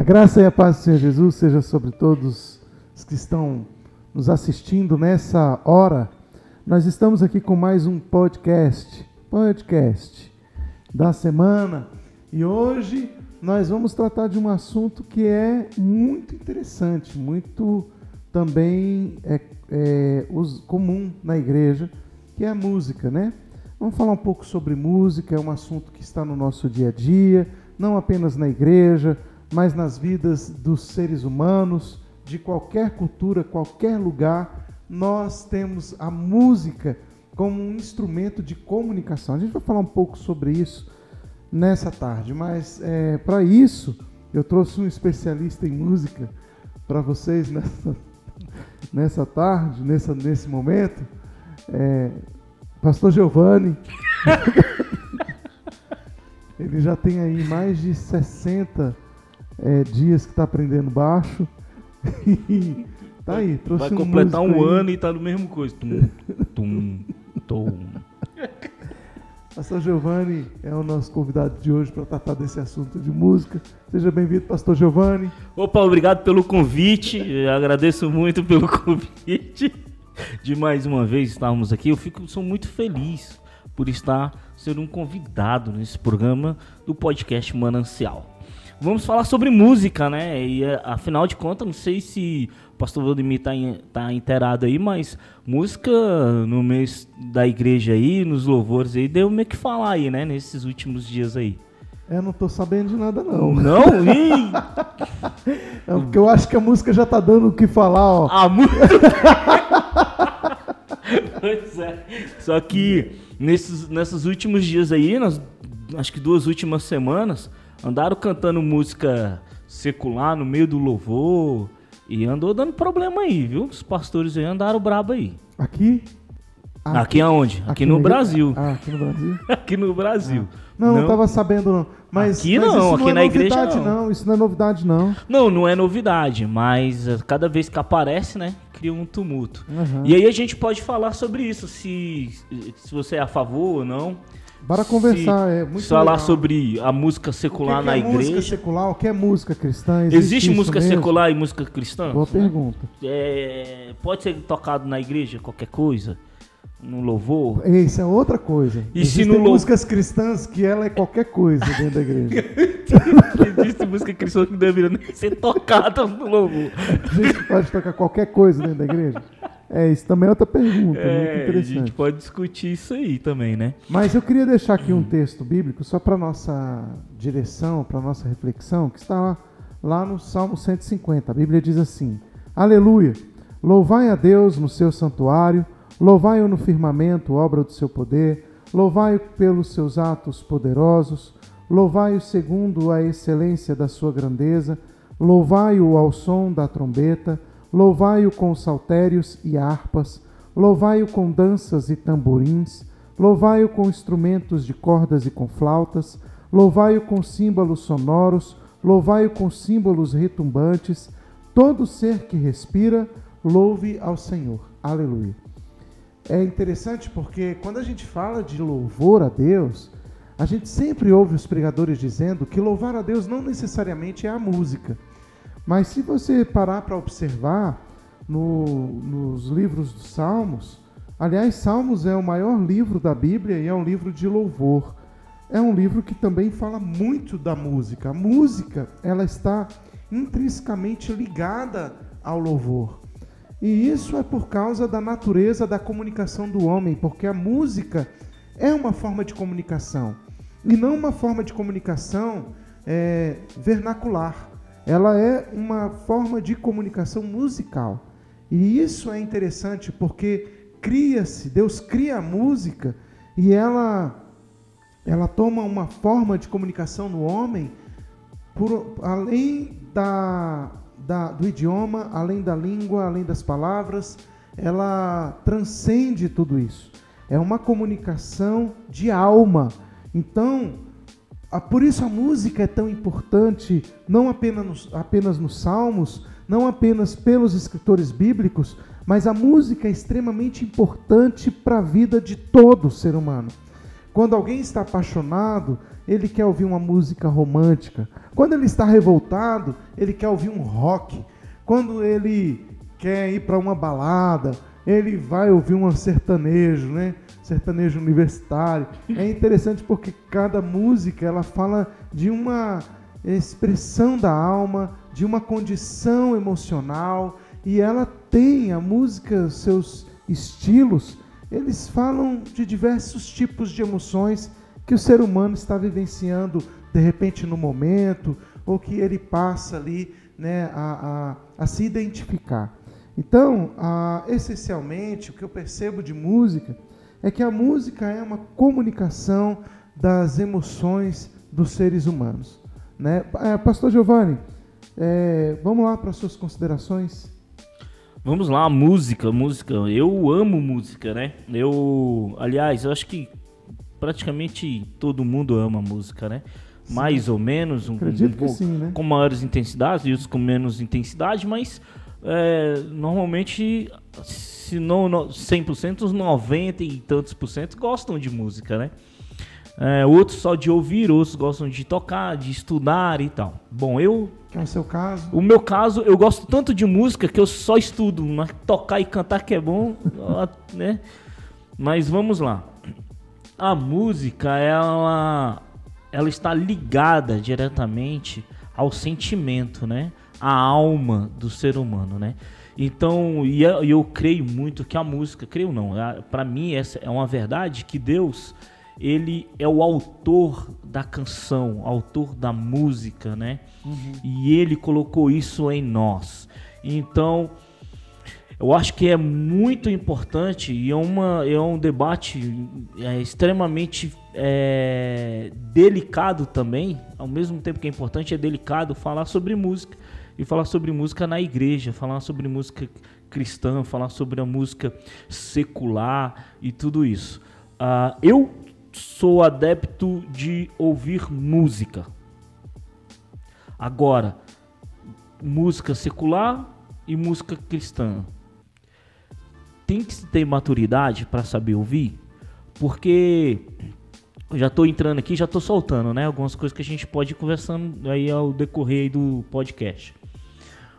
graça e a paz do Senhor Jesus seja sobre todos os que estão nos assistindo nessa hora. Nós estamos aqui com mais um podcast da semana. E hoje nós vamos tratar de um assunto que é muito interessante, muito também comum na igreja, que é a música, né? Vamos falar um pouco sobre música, é um assunto que está no nosso dia a dia, não apenas na igreja, mas nas vidas dos seres humanos, de qualquer cultura, qualquer lugar. Nós temos a música como um instrumento de comunicação. A gente vai falar um pouco sobre isso nessa tarde, mas para isso eu trouxe um especialista em música para vocês nessa tarde, nesse momento, Pastor Giovanni. Ele já tem aí mais de 60 dias que está aprendendo baixo. E tá aí, trouxe vai completar um ano e tá no mesmo coisa. Pastor Giovanni é o nosso convidado de hoje para tratar desse assunto de música. Seja bem-vindo, Pastor Giovanni. Opa, obrigado pelo convite. Eu agradeço muito pelo convite de mais uma vez estarmos aqui. Sou muito feliz por ser um convidado nesse programa do podcast Manancial. Vamos falar sobre música, né? E afinal de contas, não sei se o pastor Valdemir tá inteirado aí, mas música no mês da igreja aí, nos louvores aí, deu meio que falar aí, né? Nesses últimos dias aí. Não tô sabendo de nada, não. Não? Porque eu acho que a música já tá dando o que falar, ó. A música... Pois é. Só que nesses últimos dias aí, acho que 2 últimas semanas, andaram cantando música secular no meio do louvor e andou dando problema aí, viu? Os pastores aí andaram brabo aí. Aqui? Aqui aonde? Aqui no Brasil. Aqui no Brasil? Aqui no Brasil. Não tava sabendo não. Mas aqui não, aqui na igreja não. Isso não é novidade não. Não é novidade, mas cada vez que aparece, né, cria um tumulto. Uhum. E aí a gente pode falar sobre isso, se você é a favor ou não. Bora conversar, é muito falar legal. Sobre a música secular na igreja. Música secular, o que é música cristã? Existe música secular e música cristã? Boa pergunta. Pode ser tocado na igreja qualquer coisa? No louvor? Isso é outra coisa. E existem músicas cristãs que ela é qualquer coisa dentro da igreja. Existe música cristã que não deveria nem ser tocada no louvor. A gente pode tocar qualquer coisa dentro da igreja? Isso também é outra pergunta, muito interessante. A gente pode discutir isso aí também, né? Mas eu queria deixar aqui um texto bíblico só para nossa direção, para nossa reflexão, que está lá no Salmo 150. A Bíblia diz assim: Aleluia! Louvai a Deus no seu santuário, louvai-o no firmamento, obra do seu poder, louvai-o pelos seus atos poderosos, louvai-o segundo a excelência da sua grandeza, louvai-o ao som da trombeta, louvai-o com saltérios e harpas, louvai-o com danças e tamborins, louvai-o com instrumentos de cordas e com flautas, louvai-o com símbolos sonoros, louvai-o com símbolos retumbantes, todo ser que respira, louve ao Senhor. Aleluia. É interessante porque quando a gente fala de louvor a Deus, a gente sempre ouve os pregadores dizendo que louvar a Deus não necessariamente é a música. Mas se você parar para observar nos livros dos Salmos, aliás, Salmos é o maior livro da Bíblia e é um livro de louvor. É um livro que também fala muito da música. A música, ela está intrinsecamente ligada ao louvor. E isso é por causa da natureza da comunicação do homem, porque a música é uma forma de comunicação, e não uma forma de comunicação vernacular. Ela é uma forma de comunicação musical. E isso é interessante porque Deus cria a música e ela toma uma forma de comunicação no homem além do idioma, além da língua, além das palavras. Ela transcende tudo isso. É uma comunicação de alma. Então, por isso a música é tão importante, não apenas nos Salmos, não apenas pelos escritores bíblicos, mas a música é extremamente importante para a vida de todo ser humano. Quando alguém está apaixonado, ele quer ouvir uma música romântica. Quando ele está revoltado, ele quer ouvir um rock. Quando ele quer ir para uma balada, ele vai ouvir um sertanejo, né? Sertanejo universitário. É interessante porque cada música ela fala de uma expressão da alma, de uma condição emocional, e ela tem a música, seus estilos, eles falam de diversos tipos de emoções que o ser humano está vivenciando de repente no momento, ou que ele passa ali, né, a se identificar. Então, essencialmente, o que eu percebo de música é que a música é uma comunicação das emoções dos seres humanos, né? Pastor Giovanni, vamos lá para as suas considerações. Vamos lá, música. Eu amo música, né? Aliás, eu acho que praticamente todo mundo ama música, né? Sim. Mais ou menos, acredito que sim, né? Com maiores intensidades e outros com menos intensidade, mas normalmente, se não 100%, os 90 e tantos % gostam de música, né? Outros só de ouvir, outros gostam de tocar, de estudar e tal. Bom, que é o seu caso? O meu caso, eu gosto tanto de música que eu só estudo, mas tocar e cantar que é bom, né? Mas vamos lá. A música, ela está ligada diretamente ao sentimento, né? A alma do ser humano, né? Então, eu creio muito que a música, para mim essa é uma verdade, que Deus, ele é o autor da canção, autor da música, né? Uhum. E ele colocou isso em nós. Então, eu acho que é muito importante e é um debate extremamente delicado também. Ao mesmo tempo que é importante, é delicado falar sobre música. E falar sobre música na igreja, falar sobre música cristã, falar sobre a música secular e tudo isso. Eu sou adepto de ouvir música. Agora, música secular e música cristã. Tem que se ter maturidade para saber ouvir, porque eu já estou entrando aqui, já estou soltando, né, algumas coisas que a gente pode ir conversando aí ao decorrer aí do podcast.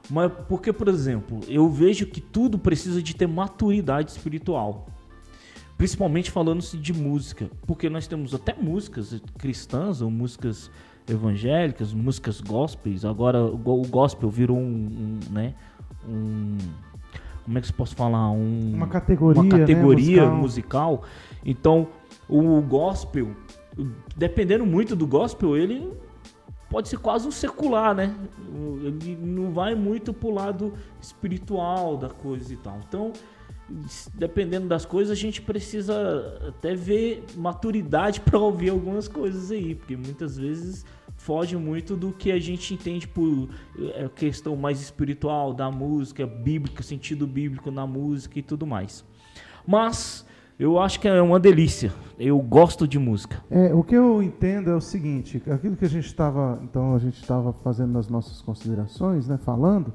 Mas porque, por exemplo, eu vejo que tudo precisa de ter maturidade espiritual. Principalmente falando-se de música, porque nós temos até músicas cristãs ou músicas evangélicas, músicas gospels. Agora o gospel virou como é que eu posso falar? Uma categoria, né, musical. Então, o gospel, dependendo muito do gospel, ele pode ser quase um secular, né? Ele não vai muito pro lado espiritual da coisa e tal. Então, dependendo das coisas, a gente precisa até ver maturidade para ouvir algumas coisas aí, porque muitas vezes foge muito do que a gente entende por questão mais espiritual da música, bíblica, sentido bíblico na música e tudo mais. Mas eu acho que é uma delícia. Eu gosto de música. O que eu entendo é o seguinte, aquilo que a gente estava fazendo nas nossas considerações, né, falando,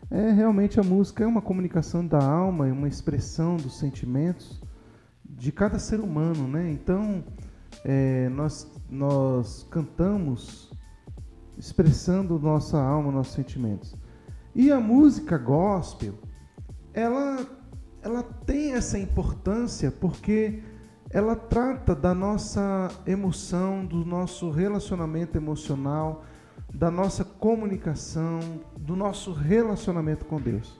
realmente a música é uma comunicação da alma, é uma expressão dos sentimentos de cada ser humano, né? Então, nós cantamos expressando nossa alma, nossos sentimentos. E a música gospel, ela tem essa importância porque ela trata da nossa emoção, do nosso relacionamento emocional, da nossa comunicação, do nosso relacionamento com Deus.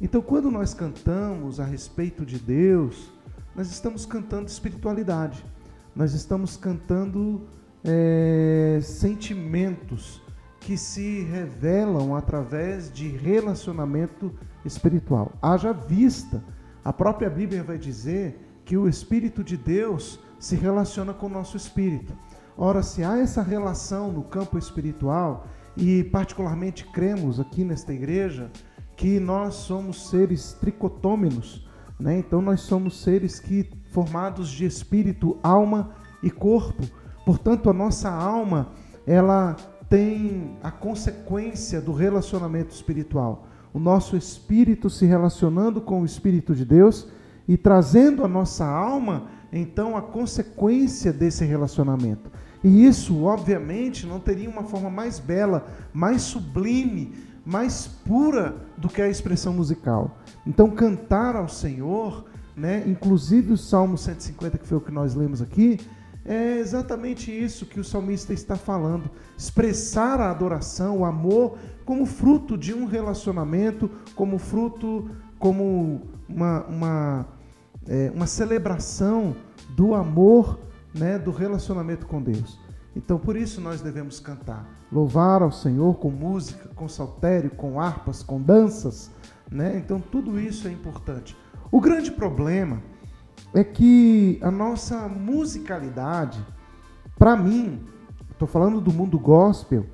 Então, quando nós cantamos a respeito de Deus, nós estamos cantando espiritualidade. Nós estamos cantando sentimentos que se revelam através de relacionamento espiritual. Haja vista, a própria Bíblia vai dizer que o Espírito de Deus se relaciona com o nosso espírito. Ora, se há essa relação no campo espiritual, e particularmente cremos aqui nesta igreja, que nós somos seres tricotômenos, né? Então nós somos seres formados de espírito, alma e corpo. Portanto, a nossa alma, ela tem a consequência do relacionamento espiritual. O nosso espírito se relacionando com o Espírito de Deus e trazendo a nossa alma, então, a consequência desse relacionamento. E isso, obviamente, não teria uma forma mais bela, mais sublime, mais pura do que a expressão musical. Então, cantar ao Senhor, né, inclusive o Salmo 150, que foi o que nós lemos aqui, é exatamente isso que o salmista está falando. Expressar a adoração, o amor, como fruto de um relacionamento, como fruto, como uma celebração do amor, né, do relacionamento com Deus. Então, por isso nós devemos cantar. Louvar ao Senhor com música, com saltério, com harpas, com danças, né? Então, tudo isso é importante. O grande problema é que a nossa musicalidade, para mim, estou falando do mundo gospel,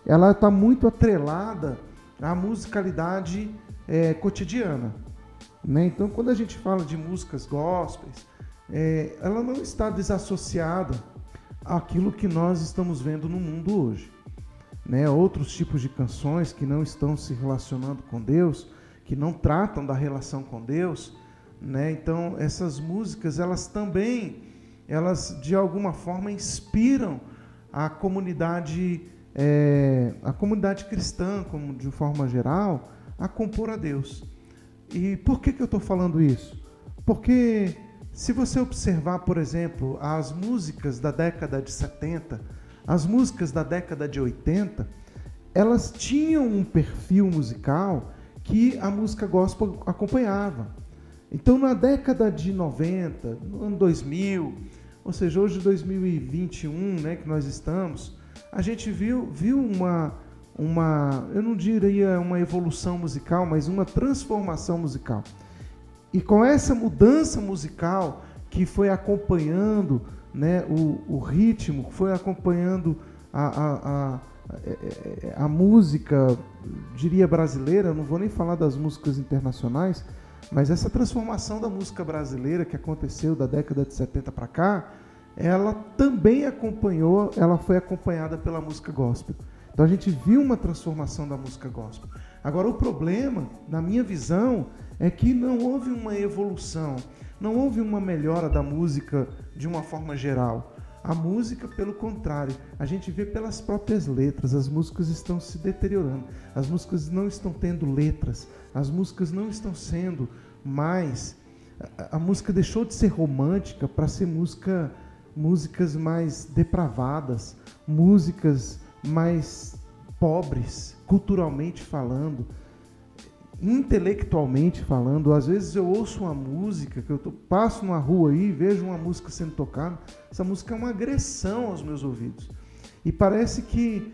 ela está muito atrelada à musicalidade cotidiana, né? Então, quando a gente fala de músicas gospels, ela não está desassociada àquilo que nós estamos vendo no mundo hoje, né? Outros tipos de canções que não estão se relacionando com Deus, que não tratam da relação com Deus, né? Então, essas músicas, elas de alguma forma inspiram a comunidade cristã, como de forma geral, a compor a Deus. E por que eu estou falando isso? Porque se você observar, por exemplo, as músicas da década de 70, as músicas da década de 80, elas tinham um perfil musical que a música gospel acompanhava. Então, na década de 90, no ano 2000, ou seja, hoje 2021, né, que nós estamos, a gente viu eu não diria uma evolução musical, mas uma transformação musical. E com essa mudança musical que foi acompanhando, né, o ritmo, foi acompanhando a música, diria brasileira, não vou nem falar das músicas internacionais, mas essa transformação da música brasileira que aconteceu da década de 70 para cá, ela também foi acompanhada pela música gospel. Então a gente viu uma transformação da música gospel. Agora o problema, na minha visão, é que não houve uma evolução, não houve uma melhora da música de uma forma geral. A música, pelo contrário, a gente vê pelas próprias letras, as músicas estão se deteriorando, as músicas não estão tendo letras, as músicas não estão sendo mais... A música deixou de ser romântica para ser músicas mais depravadas, músicas mais pobres, culturalmente falando, intelectualmente falando. Às vezes eu ouço uma música, que eu passo numa rua aí, vejo uma música sendo tocada, essa música é uma agressão aos meus ouvidos. E parece que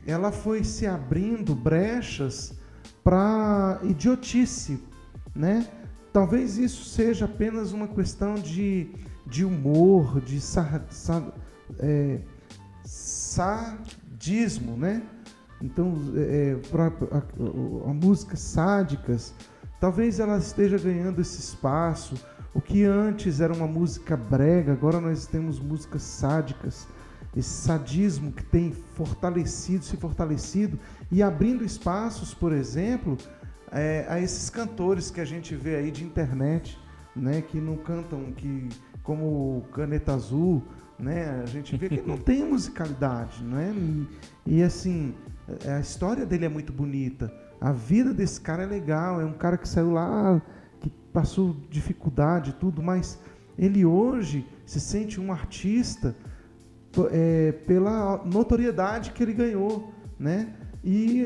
ela foi se abrindo brechas para idiotice, né? Talvez isso seja apenas uma questão de humor, de sadismo, né? Então, a música sádicas, talvez ela esteja ganhando esse espaço. O que antes era uma música brega, agora nós temos músicas sádicas. Esse sadismo que tem se fortalecido e abrindo espaços, por exemplo, a esses cantores que a gente vê aí de internet, né? Que não cantam, como Caneta Azul, né? A gente vê que não tem musicalidade, né? E assim, a história dele é muito bonita, a vida desse cara é legal, é um cara que saiu lá, que passou dificuldade e tudo, mas ele hoje se sente um artista pela notoriedade que ele ganhou, né? E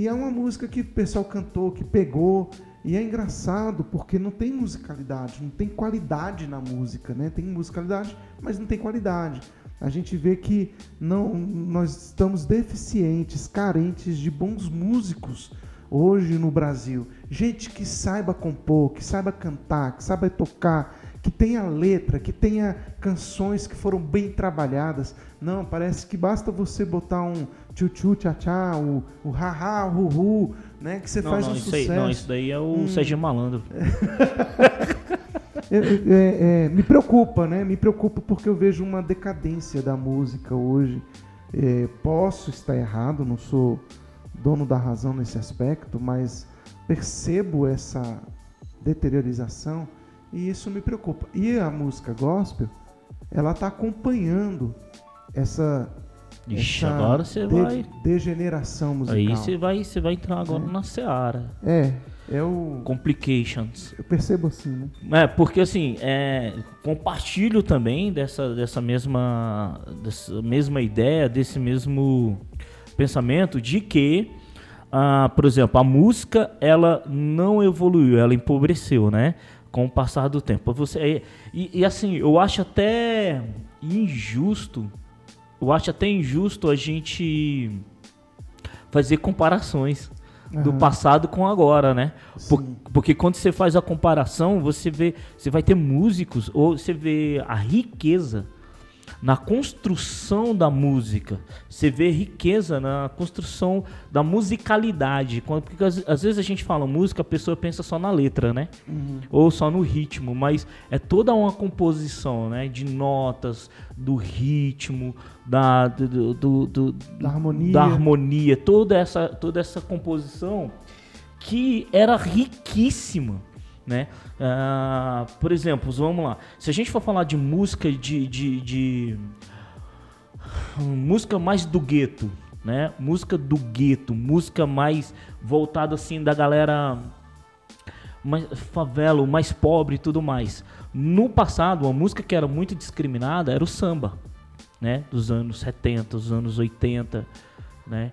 é uma música que o pessoal cantou, que pegou. E é engraçado porque não tem musicalidade, não tem qualidade na música, né? Tem musicalidade, mas não tem qualidade. A gente vê que nós estamos deficientes, carentes de bons músicos hoje no Brasil. Gente que saiba compor, que saiba cantar, que saiba tocar, que tenha letra, que tenha canções que foram bem trabalhadas. Não, parece que basta você botar um tchu-tchu, tchá-tchá, o ha-ha, o hu-hu, né? Que você faz um sucesso. Isso daí é o Sérgio Malandro. Me preocupa, né? Me preocupa porque eu vejo uma decadência da música hoje. Posso estar errado, não sou dono da razão nesse aspecto, mas percebo essa deteriorização e isso me preocupa. E a música gospel, ela está acompanhando essa Ixi, agora você vai... degeneração musical. Aí você vai entrar agora na seara. É o... Complications. Eu percebo assim, né? Porque assim, compartilho também dessa mesma ideia, desse mesmo pensamento de que, por exemplo, a música, ela não evoluiu, ela empobreceu, né? Com o passar do tempo. E assim, eu acho até injusto a gente fazer comparações do passado com agora, né? Porque quando você faz a comparação, você vai ter músicos, ou você vê a riqueza na construção da música, você vê riqueza na construção da musicalidade, porque às vezes a gente fala música, a pessoa pensa só na letra, né? Ou só no ritmo, mas é toda uma composição, né? De notas, do ritmo, da harmonia, toda essa composição que era riquíssima, né? Por exemplo, vamos lá, se a gente for falar de música de música mais do gueto, né? Música do gueto, música mais voltada assim da galera mais favela, mais pobre e tudo mais. No passado, a música que era muito discriminada era o samba, né? Dos anos 70, dos anos 80, né?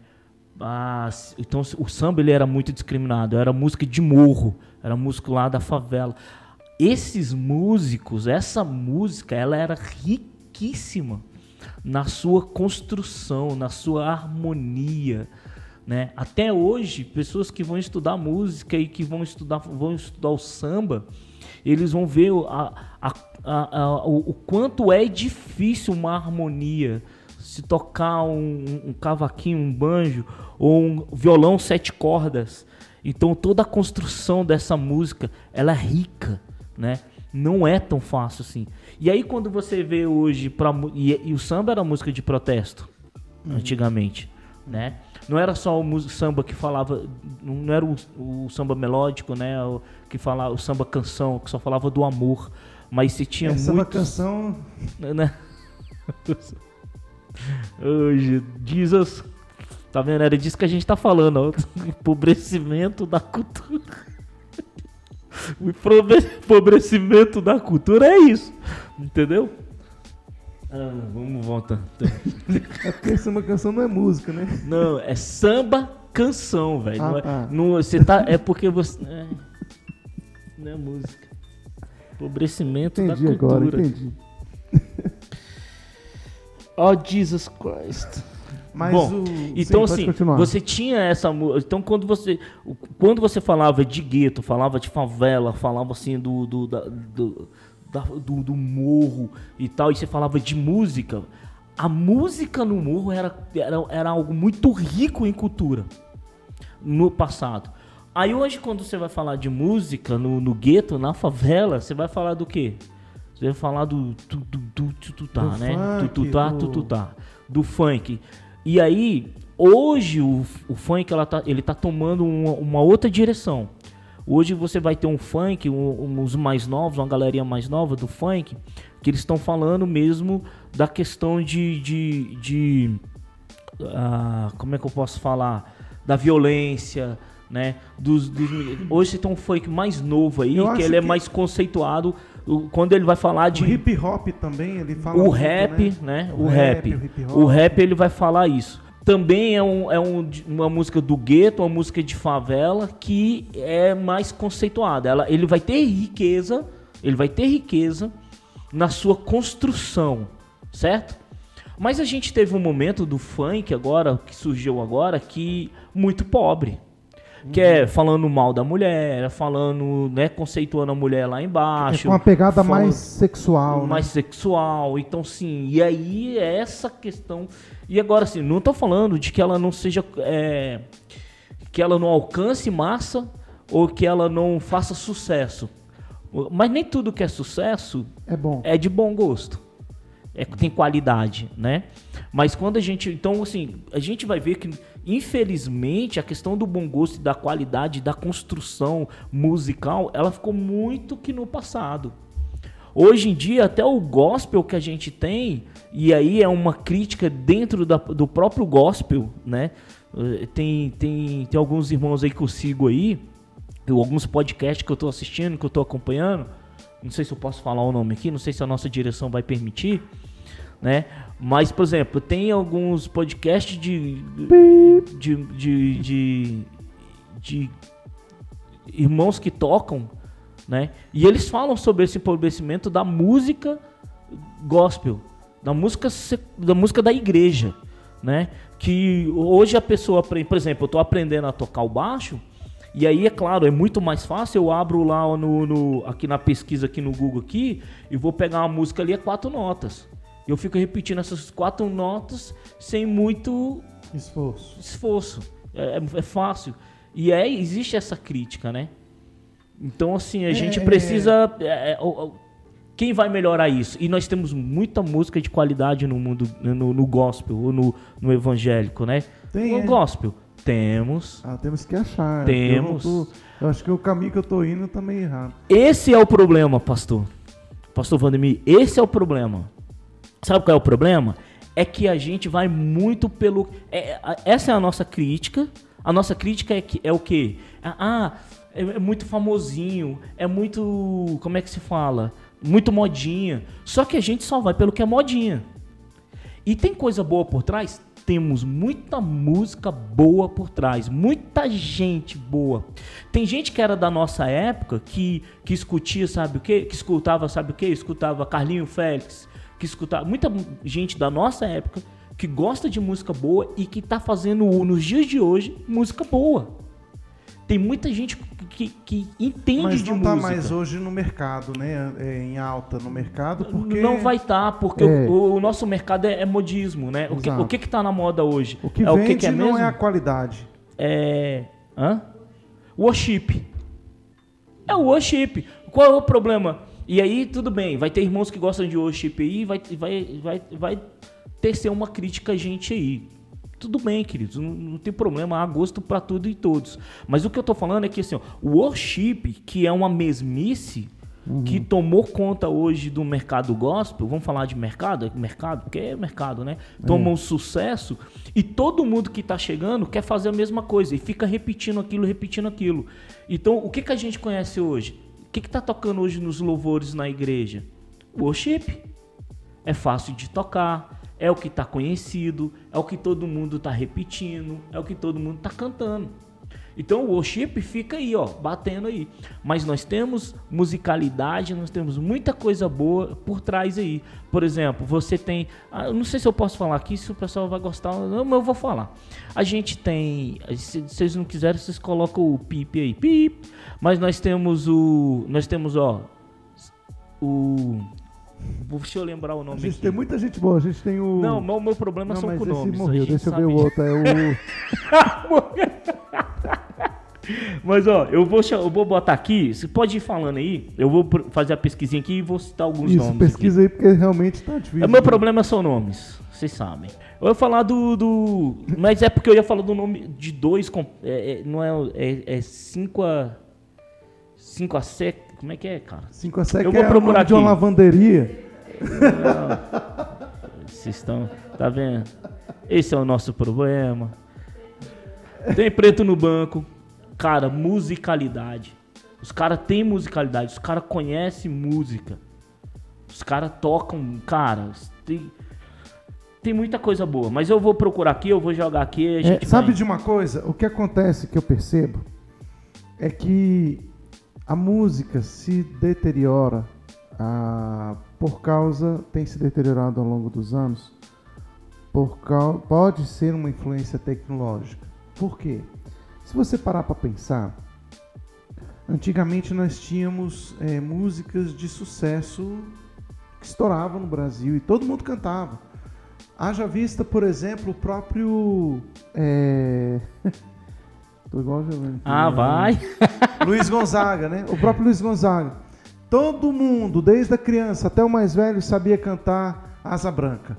Então o samba ele era muito discriminado, era música de morro, era música lá da favela. Esses músicos, essa música, ela era riquíssima na sua construção, na sua harmonia, né? Até hoje, pessoas que vão estudar música e que vão estudar o samba, eles vão ver o quanto é difícil uma harmonia, se tocar um cavaquinho, um banjo ou um violão 7 cordas. Então toda a construção dessa música, ela é rica, né? Não é tão fácil assim. E aí quando você vê hoje e o samba era música de protesto antigamente, né? Não era só o samba que falava, não era o samba melódico, né? Que falava o samba canção, que só falava do amor, mas se tinha muito samba canção, né? Hoje, Jesus, tá vendo? Era disso que a gente tá falando, ó. Empobrecimento da cultura. O empobrecimento da cultura é isso, entendeu? Vamos voltar. É porque samba canção não é música, né? Não, é samba canção, velho. É porque você. Não é música. Empobrecimento da cultura. Agora, entendi. Oh, Jesus Christ. Mas bom, então sim, assim, você tinha essa... Então quando você falava de gueto, falava de favela, falava assim do morro e tal, e você falava de música, a música no morro era algo muito rico em cultura no passado. Aí hoje quando você vai falar de música no gueto, na favela, você vai falar do quê? Você vai falar do tututá, né? Tututá, do funk. E aí, hoje o funk ele tá tomando uma outra direção. Hoje você vai ter um funk, uns mais novos, uma galerinha mais nova do funk, que eles estão falando mesmo da questão de como é que eu posso falar? Da violência, né? Hoje você tem um funk mais novo aí, que ele é mais conceituado. Quando ele vai falar de... O hip hop também, ele fala... O rap, né? O rap ele vai falar isso. Também é uma música do gueto, uma música de favela, que é mais conceituada. Ele vai ter riqueza na sua construção, certo? Mas a gente teve um momento do funk agora, que surgiu agora, que muito pobre. Que é falando mal da mulher, falando, né, conceituando a mulher lá embaixo. Com uma pegada mais sexual, mais sexual, então sim, e aí é essa questão. E agora assim, não tô falando de que ela não seja, que ela não alcance massa ou que ela não faça sucesso. Mas nem tudo que é sucesso é bom. É de bom gosto. Tem qualidade, né? Mas quando então assim, a gente vai ver que infelizmente a questão do bom gosto e da qualidade da construção musical, ela ficou muito que no passado. Hoje em dia, até o gospel que a gente tem, e aí é uma crítica dentro do próprio gospel, né? Tem alguns irmãos aí que eu sigo aí, alguns podcasts que eu tô assistindo, que eu tô acompanhando, não sei se eu posso falar o nome aqui, não sei se a nossa direção vai permitir, né? Mas, por exemplo, tem alguns podcasts de irmãos que tocam, né? E eles falam sobre esse empobrecimento da música gospel, da música da igreja, né? Que hoje a pessoa, por exemplo, eu estou aprendendo a tocar o baixo, e aí, é claro, é muito mais fácil, eu abro lá aqui na pesquisa aqui no Google aqui, e vou pegar uma música ali, 4 notas. Eu fico repetindo essas 4 notas sem muito esforço. É fácil. E existe essa crítica, né? Então, assim, a gente precisa... quem vai melhorar isso? E nós temos muita música de qualidade no mundo, no gospel, ou no evangélico, né? No gospel. Temos. Temos que achar. Temos. Eu acho que o caminho que eu tô indo tá meio errado. Esse é o problema, pastor. Pastor Vandemir, esse é o problema. Sabe qual é o problema? É que a gente vai muito pelo... essa é a nossa crítica. A nossa crítica é o quê? É muito famosinho, é muito... Como é que se fala? Muito modinha. Só que a gente só vai pelo que é modinha. E tem coisa boa por trás? Temos muita música boa por trás, muita gente boa. Tem gente que era da nossa época que escutia, sabe o quê? Que escutava, sabe o quê? Escutava Carlinho Félix, que escutava... Muita gente da nossa época que gosta de música boa e que está fazendo, nos dias de hoje, música boa. Tem muita gente que entende de música. Mas não está mais hoje no mercado, né? Em alta no mercado, porque... Não vai estar, porque o nosso mercado é modismo, né? O que está na moda hoje? O que vende o que é não mesmo? É a qualidade. Worship. É o worship. Qual é o problema? E aí, tudo bem, vai ter irmãos que gostam de worship aí, vai tecer uma crítica a gente aí. Tudo bem, queridos, não tem problema, há gosto para tudo e todos. Mas o que eu tô falando é que assim, o worship, que é uma mesmice, que tomou conta hoje do mercado gospel, vamos falar de mercado, porque é mercado, né? Toma um sucesso e todo mundo que tá chegando quer fazer a mesma coisa e fica repetindo aquilo. Então, o que a gente conhece hoje? O que tá tocando hoje nos louvores na igreja? Worship. É fácil de tocar. É o que está conhecido, é o que todo mundo está repetindo, é o que todo mundo está cantando. Então o worship fica aí, ó, batendo aí. Mas nós temos musicalidade, nós temos muita coisa boa por trás aí. Por exemplo, você tem... não sei se eu posso falar aqui, se o pessoal vai gostar, não, mas eu vou falar. A gente tem... Se vocês não quiserem, vocês colocam o pip aí. Pip. Mas nós temos deixa eu lembrar o nome. A gente tem muita gente boa, a gente tem o... Não, o meu problema são com nomes. Morreu, deixa eu ver o outro, é o... Mas ó, eu vou botar aqui, você pode ir falando aí, eu vou fazer a pesquisinha aqui e vou citar alguns nomes. Isso, pesquisa aqui. Aí porque realmente tá difícil. O meu problema são nomes, vocês sabem. Eu ia falar mas é porque eu ia falar do nome de 2, não é 5 a 7, como é que é, cara? 5 a 7 eu vou procurar aqui. De uma lavanderia. Vocês estão, tá vendo? Esse é o nosso problema. Tem preto no banco. Cara, musicalidade. Os caras têm musicalidade, os caras conhecem música. Os caras tocam, cara, tem muita coisa boa. Mas eu vou procurar aqui, eu vou jogar aqui. Sabe de uma coisa? O que acontece, que eu percebo, é que a música se deteriora tem se deteriorado ao longo dos anos, pode ser uma influência tecnológica. Por quê? Se você parar para pensar, antigamente nós tínhamos músicas de sucesso que estouravam no Brasil e todo mundo cantava. Haja vista, por exemplo, o próprio... Tô igual o Giovanni. Vai! Luiz Gonzaga, né? O próprio Luiz Gonzaga. Todo mundo, desde a criança até o mais velho, sabia cantar Asa Branca,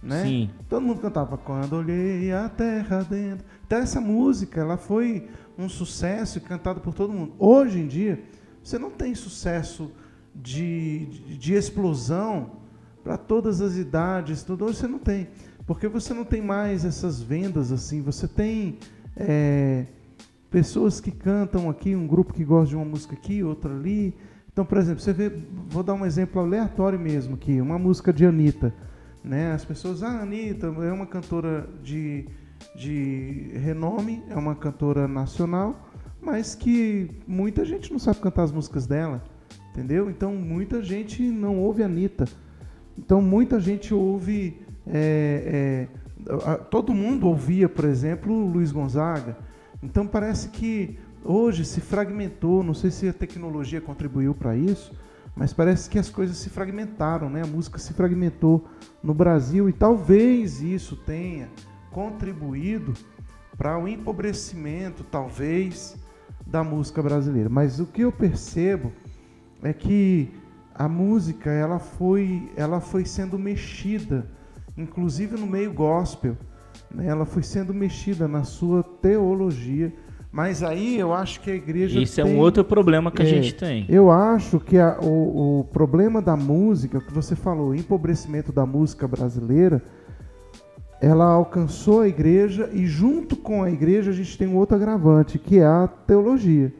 né? Sim. Todo mundo cantava Quando Olhei a Terra Dentro. Então essa música, ela foi um sucesso e cantada por todo mundo. Hoje em dia, você não tem sucesso de explosão para todas as idades, tudo. Hoje você não tem, porque você não tem mais essas vendas assim, você tem pessoas que cantam aqui, um grupo que gosta de uma música aqui, outra ali. Então, por exemplo, você vê, vou dar um exemplo aleatório mesmo aqui, uma música de Anitta, né? As pessoas, Anitta é uma cantora de renome, é uma cantora nacional, mas que muita gente não sabe cantar as músicas dela, entendeu? Então, muita gente não ouve a Anitta. Então, muita gente ouve... todo mundo ouvia, por exemplo, Luiz Gonzaga. Então, parece que hoje se fragmentou, não sei se a tecnologia contribuiu para isso, mas parece que as coisas se fragmentaram, né? A música se fragmentou no Brasil e talvez isso tenha contribuído para o empobrecimento, talvez, da música brasileira. Mas o que eu percebo é que a música ela foi sendo mexida, inclusive no meio gospel, né? Ela foi sendo mexida na sua teologia, mas aí eu acho que a igreja Isso é um outro problema que a gente tem. Eu acho que o problema da música, que você falou, o empobrecimento da música brasileira, ela alcançou a igreja e junto com a igreja a gente tem um outro agravante, que é a teologia.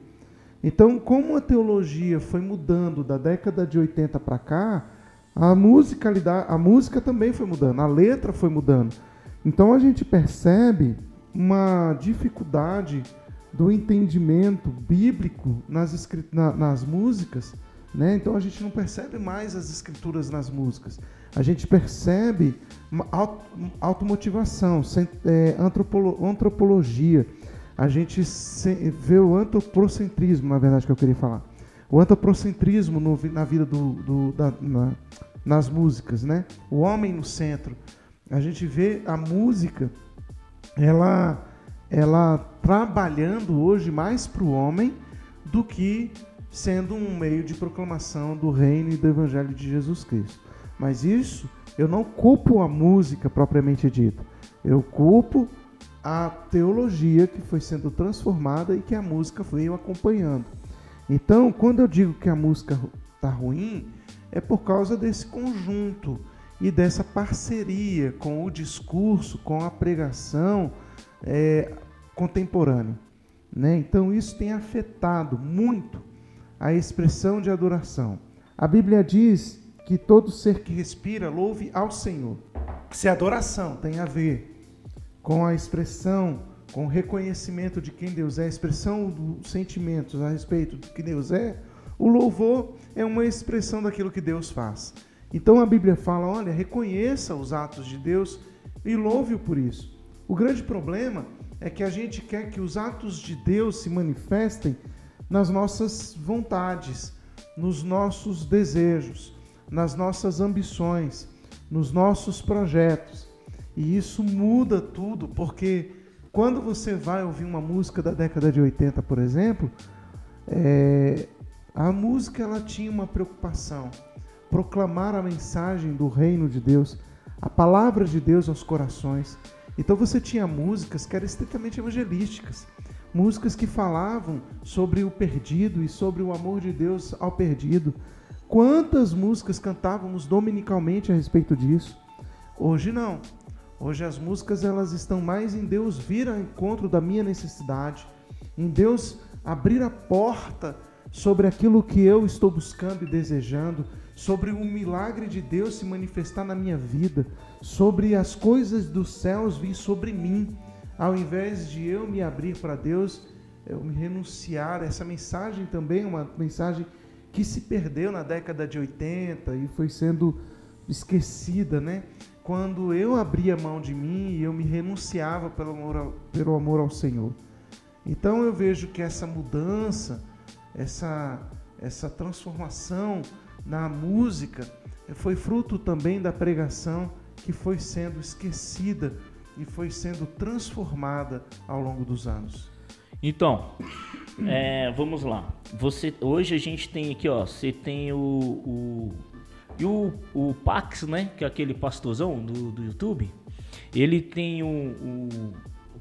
Então, como a teologia foi mudando da década de 80 para cá, a música também foi mudando, a letra foi mudando. Então a gente percebe uma dificuldade do entendimento bíblico nas músicas, né? Então a gente não percebe mais as escrituras nas músicas. A gente percebe uma automotivação, antropologia. A gente vê o antropocentrismo, na verdade, que eu queria falar. O antropocentrismo na vida nas músicas, né? O homem no centro. A gente vê a música, ela trabalhando hoje mais para o homem do que sendo um meio de proclamação do reino e do evangelho de Jesus Cristo. Mas isso, eu não culpo a música propriamente dita. Eu culpo a teologia que foi sendo transformada e que a música veio acompanhando. Então, quando eu digo que a música está ruim, é por causa desse conjunto e dessa parceria com o discurso, com a pregação contemporânea, né? Então, isso tem afetado muito a expressão de adoração. A Bíblia diz que todo ser que respira louve ao Senhor. Se a adoração tem a ver com a expressão, com o reconhecimento de quem Deus é, a expressão dos sentimentos a respeito do que Deus é, o louvor é uma expressão daquilo que Deus faz. Então a Bíblia fala, olha, reconheça os atos de Deus e louve-o por isso. O grande problema é que a gente quer que os atos de Deus se manifestem nas nossas vontades, nos nossos desejos, nas nossas ambições, nos nossos projetos. E isso muda tudo, porque quando você vai ouvir uma música da década de 80, por exemplo, a música ela tinha uma preocupação, proclamar a mensagem do reino de Deus, a palavra de Deus aos corações. Então você tinha músicas que eram estritamente evangelísticas, músicas que falavam sobre o perdido e sobre o amor de Deus ao perdido. Quantas músicas cantávamos dominicalmente a respeito disso? Hoje não. Hoje as músicas elas estão mais em Deus vir ao encontro da minha necessidade, em Deus abrir a porta sobre aquilo que eu estou buscando e desejando, sobre o milagre de Deus se manifestar na minha vida, sobre as coisas dos céus vir sobre mim, ao invés de eu me abrir para Deus, eu me renunciar. Essa mensagem também é uma mensagem que se perdeu na década de 80 e foi sendo esquecida, né? Quando eu abria mão de mim e eu me renunciava pelo amor ao Senhor. Então eu vejo que essa mudança, essa transformação na música foi fruto também da pregação que foi sendo esquecida e foi sendo transformada ao longo dos anos. Então, vamos lá. Hoje a gente tem aqui, ó, você tem o Pax, né, que é aquele pastorzão do YouTube. Ele tem o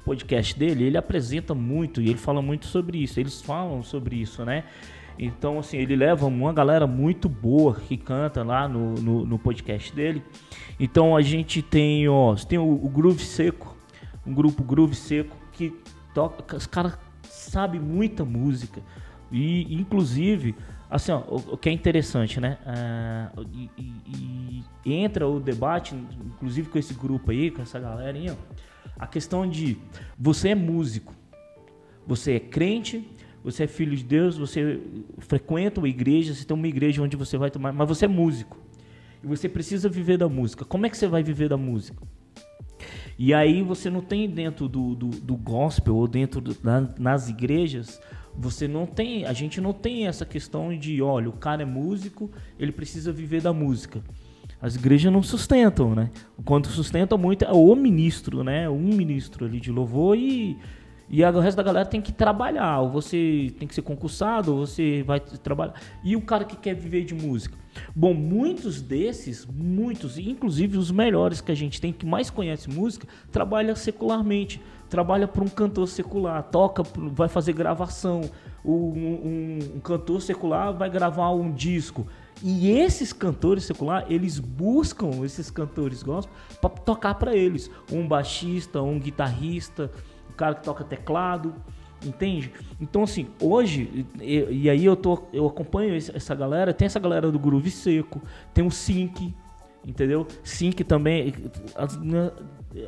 podcast dele, ele apresenta muito e ele fala muito sobre isso. Eles falam sobre isso, né? Então, assim, ele leva uma galera muito boa que canta lá no podcast dele. Então, a gente tem, tem o Groove Seco, um grupo Groove Seco, que toca, os caras sabem muita música. E, inclusive, assim, o que é interessante, né? Entra o debate, inclusive com esse grupo aí, com essa galerinha, a questão de você é músico, você é crente, você é filho de Deus, você frequenta uma igreja, você tem uma igreja onde você vai tomar, mas você é músico. E você precisa viver da música. Como é que você vai viver da música? E aí você não tem dentro do gospel ou dentro nas igrejas, a gente não tem essa questão de, olha, o cara é músico, ele precisa viver da música. As igrejas não sustentam, né? Quando sustentam muito é o ministro, né? Um ministro ali de louvor e o resto da galera tem que trabalhar, ou você tem que ser concursado, ou você vai trabalhar. E o cara que quer viver de música? Bom, muitos, inclusive os melhores que a gente tem, que mais conhece música, trabalha secularmente, trabalha para um cantor secular, toca, vai fazer gravação, um cantor secular vai gravar um disco. E esses cantores seculares, eles buscam esses cantores gospel para tocar para eles. Um baixista, um guitarrista, cara que toca teclado, entende? Então, assim, hoje, e aí eu acompanho essa galera, tem essa galera do Groove Seco, tem o Sync, entendeu? Sync também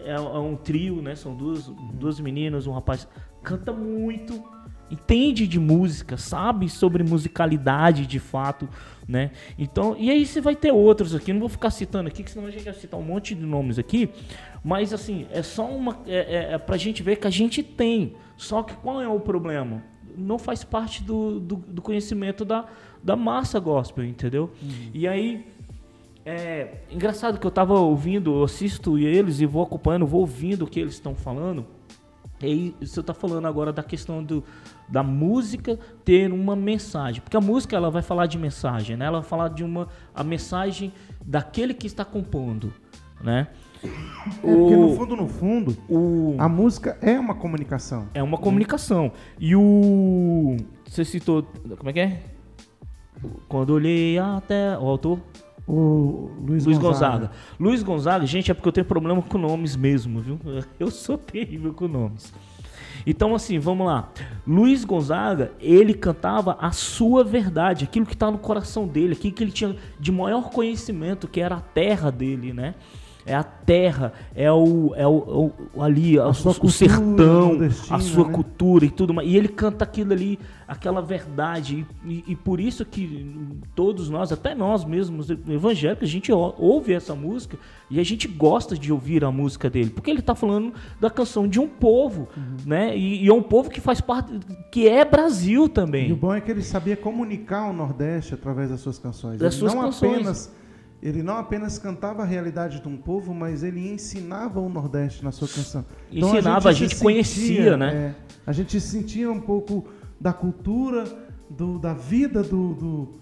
é um trio, né? São duas meninas, um rapaz, canta muito, entende de música, sabe sobre musicalidade de fato, né? Então, e aí você vai ter outros aqui, não vou ficar citando aqui, que senão a gente vai citar um monte de nomes aqui, mas assim, é só pra gente ver que a gente tem, só que qual é o problema? Não faz parte do conhecimento da massa gospel, entendeu? E aí, engraçado que eu tava ouvindo, eu assisto eles e vou acompanhando, vou ouvindo o que eles estão falando. E aí, você está falando agora da questão da música ter uma mensagem. Porque a música ela vai falar de mensagem, né? Ela vai falar de a mensagem daquele que está compondo, né? Porque no fundo, a música é uma comunicação. É uma comunicação. E você citou... Como é que é? Quando olhei até... O autor... O Luiz Gonzaga. Luiz Gonzaga, gente, é porque eu tenho problema com nomes mesmo, viu? Eu sou terrível com nomes. Então, assim, vamos lá. Luiz Gonzaga, ele cantava a sua verdade, aquilo que está no coração dele, aquilo que ele tinha de maior conhecimento, que era a terra dele, né? É a terra, ali, o sertão, a sua cultura e tudo mais. E ele canta aquilo ali, aquela verdade. E por isso que todos nós, até nós mesmos evangélicos, a gente ouve essa música e a gente gosta de ouvir a música dele. Porque ele está falando da canção de um povo, né? E é um povo que faz parte, que é Brasil também. E o bom é que ele sabia comunicar o Nordeste através das suas canções. Ele não apenas cantava a realidade de um povo, mas ele ensinava o Nordeste na sua canção. Então, a gente conhecia, né? A gente sentia um pouco da cultura, da vida do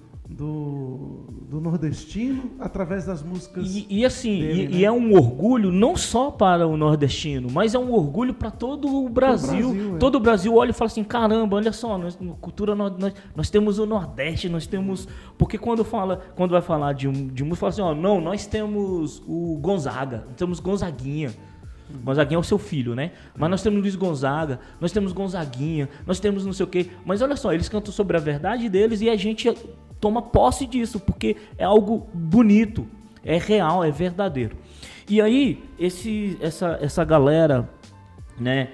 nordestino através das músicas. E assim, dele, né? E é um orgulho não só para o nordestino, mas é um orgulho para todo o Brasil. Todo o Brasil olha e fala assim: caramba, olha só, na cultura nós temos o Nordeste, nós temos. Porque quando vai falar de música, fala assim: ó, não, nós temos o Gonzaga, nós temos Gonzaguinha. Gonzaguinha é o seu filho, né? Mas nós temos Luiz Gonzaga, nós temos Gonzaguinha, nós temos não sei o quê. Mas olha só, eles cantam sobre a verdade deles e a gente toma posse disso, porque é algo bonito, é real, é verdadeiro. E aí, essa galera, né?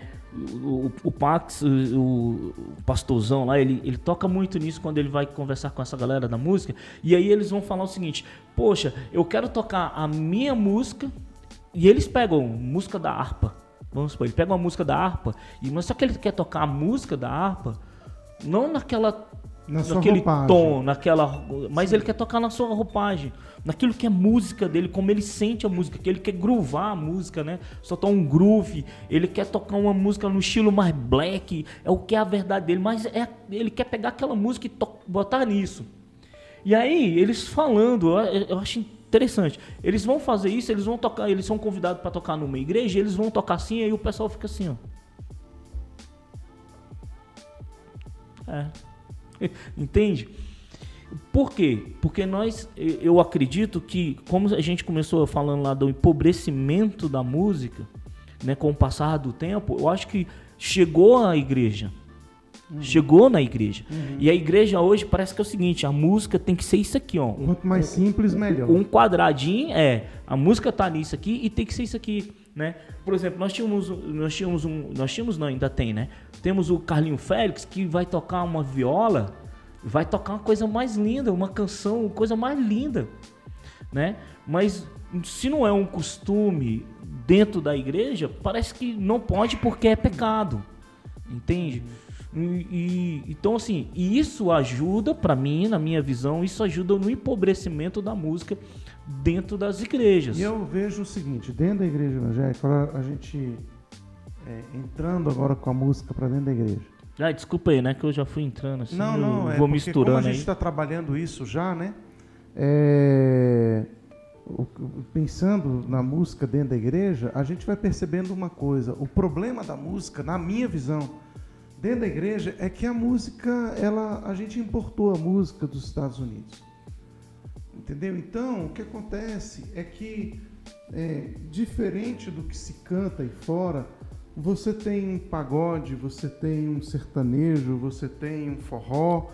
O Pax, o pastorzão lá, ele toca muito nisso quando ele vai conversar com essa galera da música. E aí eles vão falar o seguinte: poxa, eu quero tocar a minha música. E eles pegam música da harpa, vamos supor, ele pega uma música da harpa, mas só que ele quer tocar a música da harpa, não naquele tom, mas ele quer tocar na sua roupagem, naquilo que é música dele, como ele sente a música, que ele quer groovar a música, né? Soltar um groove, ele quer tocar uma música no estilo mais black, é o que é a verdade dele, mas ele quer pegar aquela música e botar nisso. E aí, eles falando, eu acho interessante. Eles vão fazer isso, eles vão tocar, eles são convidados para tocar numa igreja, eles vão tocar assim, aí o pessoal fica assim, ó. Entende? Por quê? Porque eu acredito que, como a gente começou falando lá do empobrecimento da música, né, com o passar do tempo, eu acho que chegou à igreja. Chegou na igreja. E a igreja hoje parece que é o seguinte, a música tem que ser isso aqui, ó. Quanto mais simples, melhor. Um quadradinho, a música tá nisso aqui e tem que ser isso aqui, né? Por exemplo, nós tínhamos não, ainda tem, né? Temos o Carlinho Félix, que vai tocar uma viola, vai tocar uma coisa mais linda, uma canção, coisa mais linda, né? Mas se não é um costume dentro da igreja, parece que não pode porque é pecado, entende? Então assim, isso ajuda, para mim, na minha visão, isso ajuda no empobrecimento da música dentro das igrejas. E eu vejo o seguinte, dentro da igreja evangélica, a gente entrando agora com a música para dentro da igreja. Desculpa aí, né, que eu já fui entrando assim, não, vou misturando como a gente está trabalhando isso já, né, pensando na música dentro da igreja, a gente vai percebendo uma coisa, o problema da música, na minha visão, dentro da igreja, é que a música, a gente importou a música dos Estados Unidos. Entendeu? Então, o que acontece é que, diferente do que se canta aí fora, você tem um pagode, você tem um sertanejo, você tem um forró,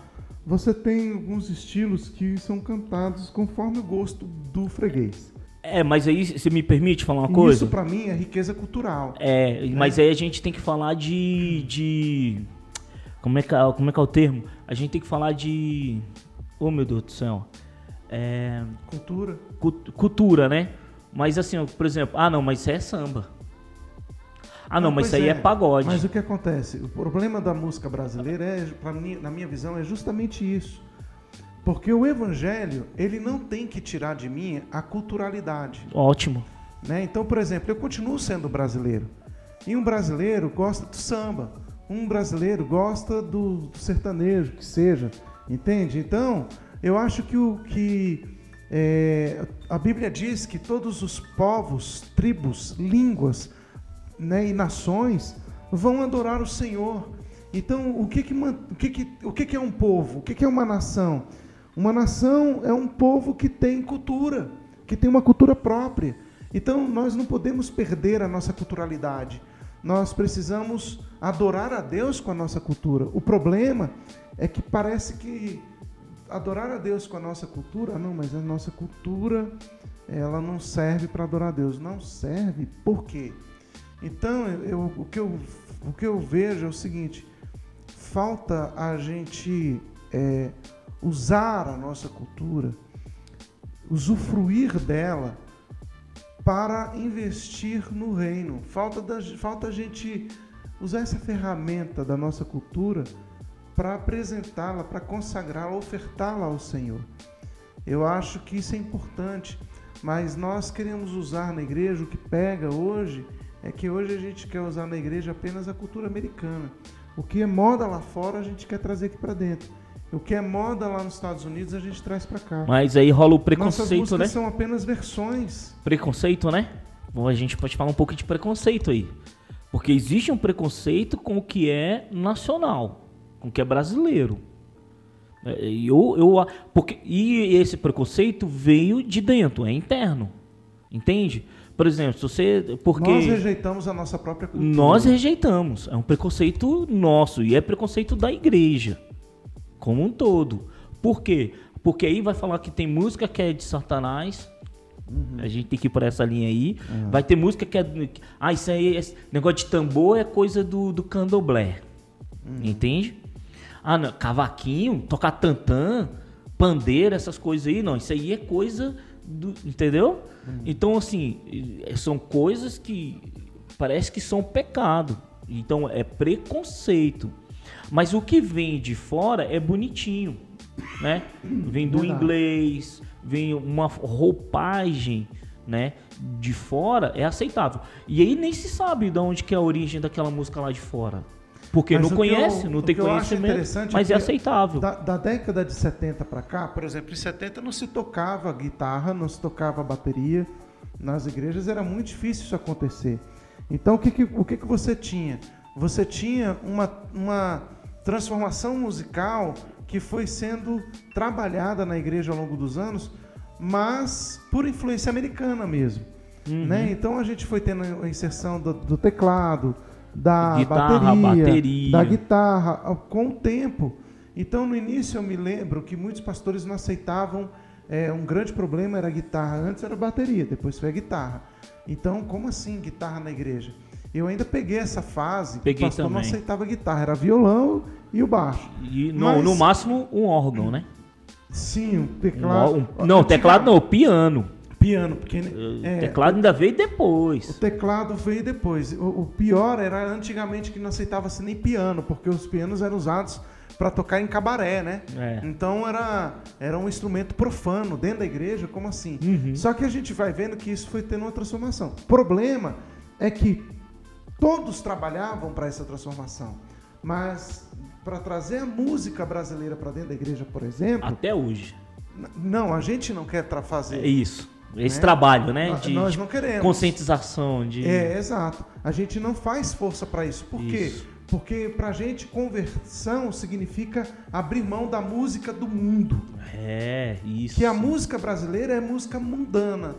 você tem alguns estilos que são cantados conforme o gosto do freguês. Mas aí você me permite falar uma coisa? Isso para mim é riqueza cultural. Mas aí a gente tem que falar de como é que é o termo? A gente tem que falar de... Oh, meu Deus do céu. Cultura. Cultura, né? Mas assim, por exemplo, não, mas isso aí é samba. Não, mas isso aí é pagode. Mas o que acontece? O problema da música brasileira, na minha visão, é justamente isso. Porque o evangelho, ele não tem que tirar de mim a culturalidade. Ótimo. Né? Então, por exemplo, eu continuo sendo brasileiro. E um brasileiro gosta do samba. Um brasileiro gosta do sertanejo, que seja. Entende? Então, eu acho que a Bíblia diz que todos os povos, tribos, línguas, né, e nações vão adorar o Senhor. Então, o que é um povo? O que é uma nação? Uma nação é um povo que tem cultura, que tem uma cultura própria. Então, nós não podemos perder a nossa culturalidade. Nós precisamos adorar a Deus com a nossa cultura. O problema é que parece que adorar a Deus com a nossa cultura, mas a nossa cultura, ela não serve para adorar a Deus. Não serve, por quê? Então, o que eu vejo é o seguinte, falta a gente usar a nossa cultura, usufruir dela para investir no reino. Falta a gente usar essa ferramenta da nossa cultura para apresentá-la, para consagrá-la, ofertá-la ao Senhor. Eu acho que isso é importante, mas nós queremos usar na igreja, o que pega hoje é que hoje a gente quer usar na igreja apenas a cultura americana. O que é moda lá fora a gente quer trazer aqui para dentro. O que é moda lá nos Estados Unidos a gente traz para cá. Mas aí rola o preconceito, nossas músicas, né? São apenas versões. Preconceito, né? Bom, a gente pode falar um pouco de preconceito aí. Porque existe um preconceito com o que é nacional, com o que é brasileiro. E esse preconceito veio de dentro, é interno. Entende? Por exemplo, se você... Nós rejeitamos a nossa própria cultura. Nós rejeitamos. É um preconceito nosso. E é preconceito da igreja. Como um todo. Por quê? Porque aí vai falar que tem música que é de Satanás. A gente tem que ir por essa linha aí. Vai ter música que é... isso aí, esse negócio de tambor é coisa do candomblé. Entende? Não, cavaquinho, tocar tantã, pandeiro, essas coisas aí. Não, isso aí é coisa do... Entendeu? Então, assim, são coisas que parece que são pecado. Então, é preconceito. Mas o que vem de fora é bonitinho, né? Vem do inglês, vem uma roupagem, né? De fora, é aceitável. E aí nem se sabe de onde que é a origem daquela música lá de fora. Porque não conhece, não tem conhecimento, mas é aceitável. Da década de 70 para cá, por exemplo, em 70 não se tocava guitarra, não se tocava bateria. Nas igrejas era muito difícil isso acontecer. Então, o que você tinha? Você tinha uma transformação musical que foi sendo trabalhada na igreja ao longo dos anos, mas por influência americana mesmo. Né? Então a gente foi tendo a inserção do teclado, da bateria, da guitarra, com o tempo. Então no início eu me lembro que muitos pastores não aceitavam, um grande problema era a guitarra, antes era a bateria, depois foi a guitarra. Então como assim guitarra na igreja? Eu ainda peguei essa fase, que o pastor também não aceitava guitarra, era violão e o baixo. E no máximo um órgão, né? Sim, um teclado. Não, teclado não, piano. Piano, porque o teclado ainda veio depois. O teclado veio depois. O pior era antigamente que não aceitava-se nem piano, porque os pianos eram usados para tocar em cabaré, né? Então era um instrumento profano dentro da igreja, como assim? Só que a gente vai vendo que isso foi tendo uma transformação. O problema é que todos trabalhavam para essa transformação, mas para trazer a música brasileira para dentro da igreja, por exemplo... Até hoje. Não, a gente não quer fazer. É isso. Esse trabalho, né? Nós não queremos. Conscientização. Exato. A gente não faz força para isso. Por quê? Porque para a gente conversão significa abrir mão da música do mundo. Isso. Que a música brasileira é música mundana.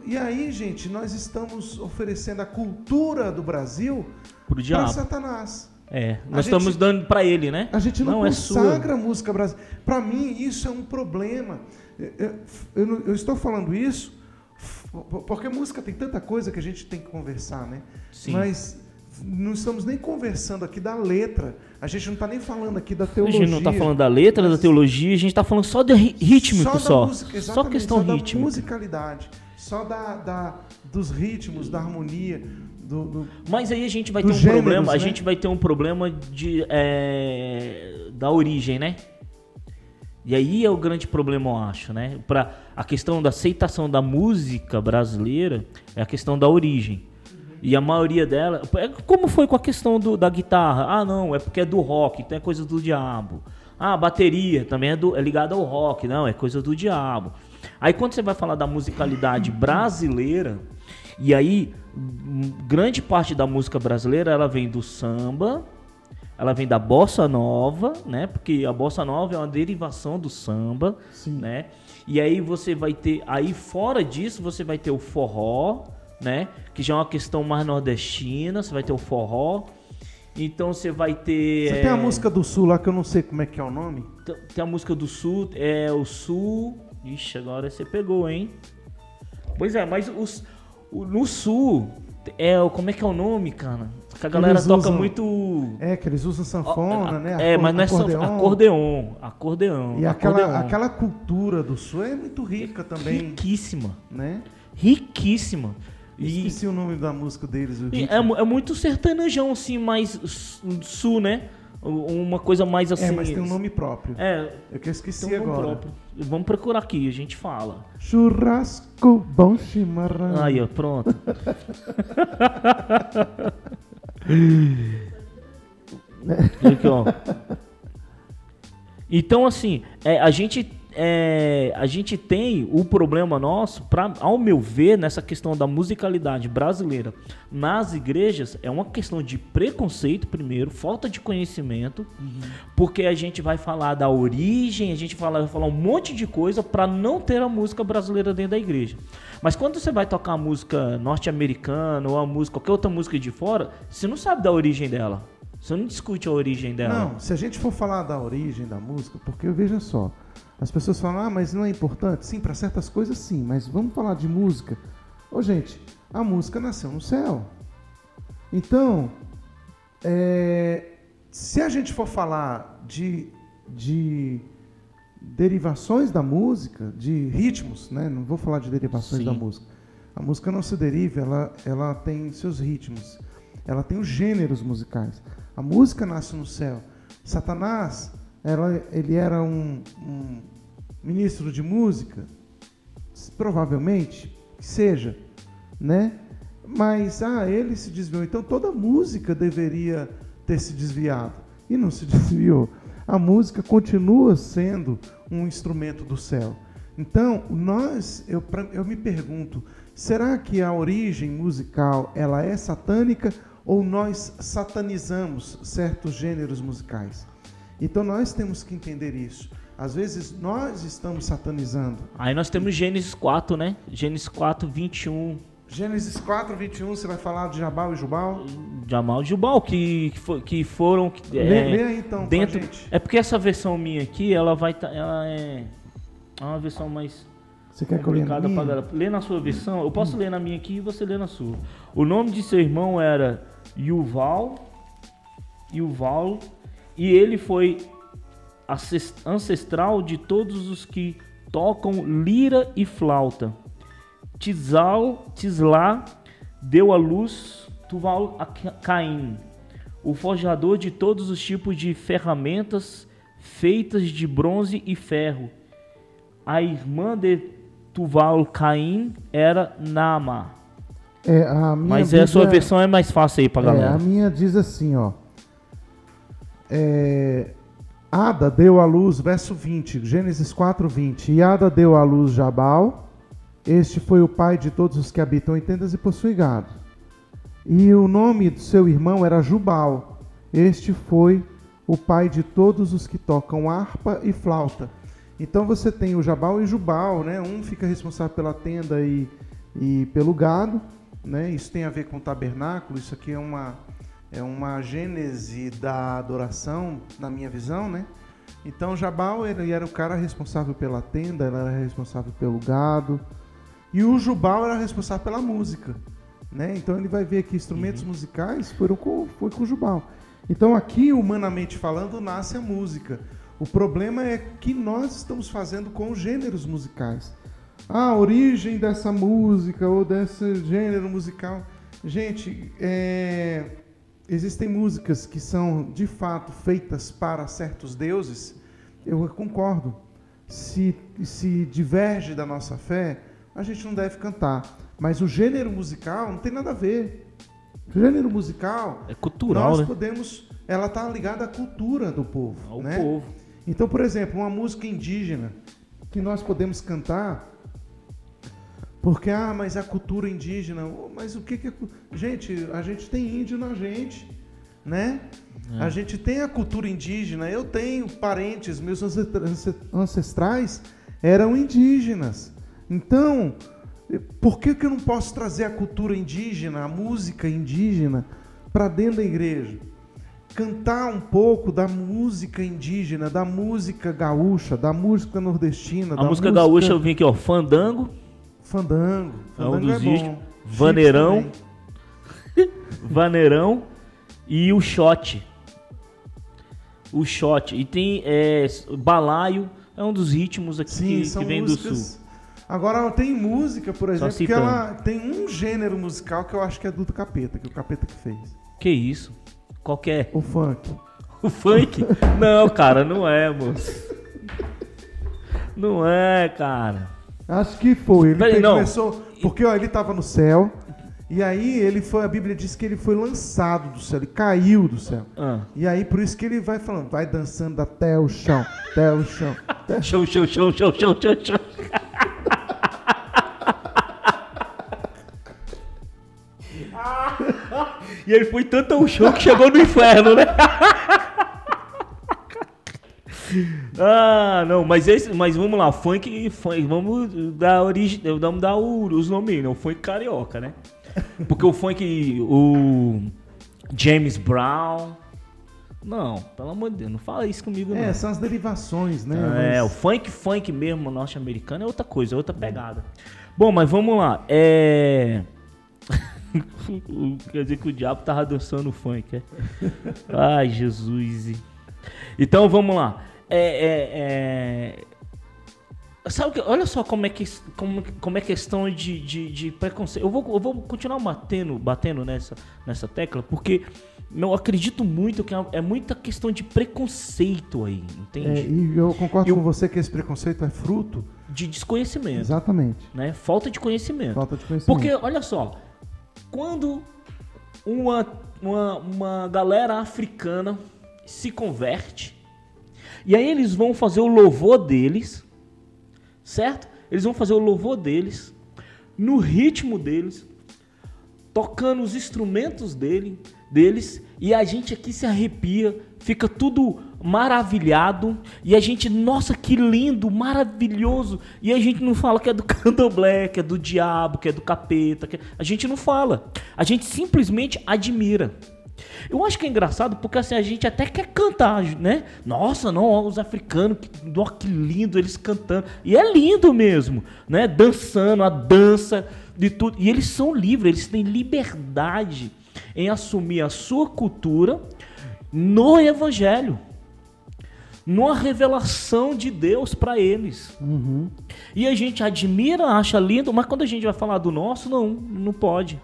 E aí, gente, nós estamos oferecendo a cultura do Brasil para Satanás. Nós estamos dando para ele, né? A gente não consagra a música brasileira. Para mim, isso é um problema. Eu estou falando isso porque música tem tanta coisa que a gente tem que conversar, né? Sim. Mas não estamos nem conversando aqui da letra. A gente não está nem falando aqui da teologia. A gente não está falando da letra, da teologia. A gente está falando só de rítmico, só. Música, só questão rítmica. Da musicalidade. Só dos ritmos, da harmonia. Mas aí a gente vai ter um problema. Né? A gente vai ter um problema da origem, né? E aí é o grande problema, eu acho, né? Para a questão da aceitação da música brasileira é a questão da origem. E a maioria dela... Como foi com a questão da guitarra? Ah, não, é porque é do rock, então é coisa do diabo. Ah, a bateria também é ligada ao rock. Não, é coisa do diabo. Aí quando você vai falar da musicalidade brasileira, e aí grande parte da música brasileira ela vem do samba, ela vem da bossa nova, né? Porque a bossa nova é uma derivação do samba, né? E aí você vai ter, aí fora disso você vai ter o forró, né? Que já é uma questão mais nordestina, você vai ter o forró. Então você vai ter... Você tem a música do Sul lá que eu não sei como é que é o nome? Tem a música do Sul, o Sul... Ixi, agora você pegou, hein? Pois é, mas no Sul, como é que é o nome, cara? Que a galera toca muito... que eles usam sanfona, né? Mas não é acordeon. E aquela cultura do Sul é muito rica também. Riquíssima. Né? Riquíssima. Esqueci o nome da música deles. É muito sertanejão, assim, mais Sul, né? Uma coisa mais assim... mas tem um nome próprio. Eu que esqueci agora. Próprio. Vamos procurar aqui, a gente fala. Churrasco bom chimarrão. Aí, ó, pronto. Aqui, ó. Então, assim, a gente tem o problema nosso, ao meu ver, nessa questão da musicalidade brasileira nas igrejas, é uma questão de preconceito primeiro, falta de conhecimento, porque a gente vai falar da origem, a gente vai falar um monte de coisa para não ter a música brasileira dentro da igreja. Mas quando você vai tocar a música norte-americana ou qualquer outra música de fora, você não sabe da origem dela. Você não discute a origem dela. Não, se a gente for falar da origem da música, porque veja só, as pessoas falam, mas não é importante? Sim, para certas coisas sim, mas vamos falar de música. Gente, a música nasceu no céu. Então, se a gente for falar de derivações da música, de ritmos, né? Não vou falar de derivações da música. A música não se deriva, ela tem seus ritmos, ela tem os gêneros musicais. A música nasce no céu. Satanás... ele era um ministro de música, provavelmente que seja, né? Mas ele se desviou. Então toda música deveria ter se desviado e não se desviou. A música continua sendo um instrumento do céu. Então eu me pergunto, será que a origem musical ela é satânica ou nós satanizamos certos gêneros musicais? Então nós temos que entender isso. Às vezes nós estamos satanizando. Aí nós temos Gênesis 4, né? Gênesis 4, 21. Gênesis 4, 21, você vai falar de Jabal e Jubal? Jabal e Jubal, que foram... Lê aí então, dentro, gente. É porque essa versão minha aqui, ela é uma versão mais... Você quer que eu leia na minha? Lê na sua versão, eu posso ler na minha aqui e você lê na sua. O nome de seu irmão era Yuval, e ele foi ancestral de todos os que tocam lira e flauta. Tislá deu à luz Tuval a Caim, o forjador de todos os tipos de ferramentas feitas de bronze e ferro. A irmã de Tuval Caim era Naamá. Mas a sua versão é mais fácil aí pra galera. A minha diz assim, ó. Ada deu à luz, verso 20, Gênesis 4, 20. E Ada deu à luz Jabal. Este foi o pai de todos os que habitam em tendas e possuem gado. E o nome do seu irmão era Jubal. Este foi o pai de todos os que tocam harpa e flauta. Então você tem o Jabal e Jubal, né? Um fica responsável pela tenda e pelo gado, né? Isso tem a ver com o tabernáculo. Isso aqui é uma gênese da adoração, na minha visão, né? Então Jabal ele era o cara responsável pela tenda, ele era responsável pelo gado. E o Jubal era responsável pela música, né? Então ele vai ver que instrumentos musicais foi com o Jubal. Então aqui, humanamente falando, nasce a música. O problema é que nós estamos fazendo com os gêneros musicais. A origem dessa música ou desse gênero musical. Gente, existem músicas que são de fato feitas para certos deuses. Eu concordo. Se diverge da nossa fé, a gente não deve cantar. Mas o gênero musical não tem nada a ver. O gênero musical é cultural, nós né? podemos, ela está ligada à cultura do povo, ao né? povo. Então, por exemplo, uma música indígena que nós podemos cantar, porque mas a cultura indígena, mas o que é? Gente, a gente tem índio na gente, né? A gente tem a cultura indígena. Eu tenho parentes, meus ancestrais eram indígenas. Então, por que eu não posso trazer a cultura indígena, a música indígena, para dentro da igreja? Cantar um pouco da música indígena, da música gaúcha, da música nordestina. A música gaúcha eu vim aqui, ó, Fandango. Fandango é um dos bom. Vaneirão. Vaneirão e o shot. O shot. E tem balaio, é um dos ritmos aqui. Sim, que vem músicas... do sul. Agora, tem música, por exemplo, que ela tem um gênero musical que eu acho que é do Capeta, que o Capeta que fez. Que isso? Qual que é? O funk. O funk? Não, cara, não é, moço. Não é, cara. Acho que foi. Ele não. Começou... Porque ele estava no céu, e aí a Bíblia diz que ele foi lançado do céu, ele caiu do céu. E aí, por isso que ele vai falando, vai dançando até o chão, até o chão. Até... Chão. E ele foi tanto ao chão que chegou no inferno, né? Não, mas vamos lá, funk, vamos dar os nomes, né? O funk carioca, né? Porque o funk, o James Brown, não, pelo amor de Deus, não fala isso comigo, não. São as derivações, né? O funk mesmo, norte-americano, é outra coisa, é outra pegada. Bom, mas vamos lá, quer dizer que o diabo tava dançando funk, é? Ai, Jesus. Então, vamos lá. Sabe que, olha só como é questão de preconceito. Eu vou continuar batendo nessa tecla, porque eu acredito muito que é muita questão de preconceito aí, entende? E eu concordo com você que esse preconceito é fruto de desconhecimento. Exatamente. Né? Falta de conhecimento. Porque, olha só, quando uma galera africana se converte, e aí eles vão fazer o louvor deles, certo? Eles vão fazer o louvor deles, no ritmo deles, tocando os instrumentos dele, deles, e a gente aqui se arrepia, fica tudo maravilhado, e a gente, nossa, que lindo, maravilhoso, e a gente não fala que é do candomblé, que é do diabo, que é do capeta, a gente não fala, a gente simplesmente admira. Eu acho que é engraçado porque assim, a gente até quer cantar, né? Nossa, não, os africanos, que lindo eles cantando. E é lindo mesmo, né? Dançando, a dança de tudo. E eles são livres, eles têm liberdade em assumir a sua cultura no evangelho, numa revelação de Deus para eles. Uhum. E a gente admira, acha lindo, mas quando a gente vai falar do nosso, não pode.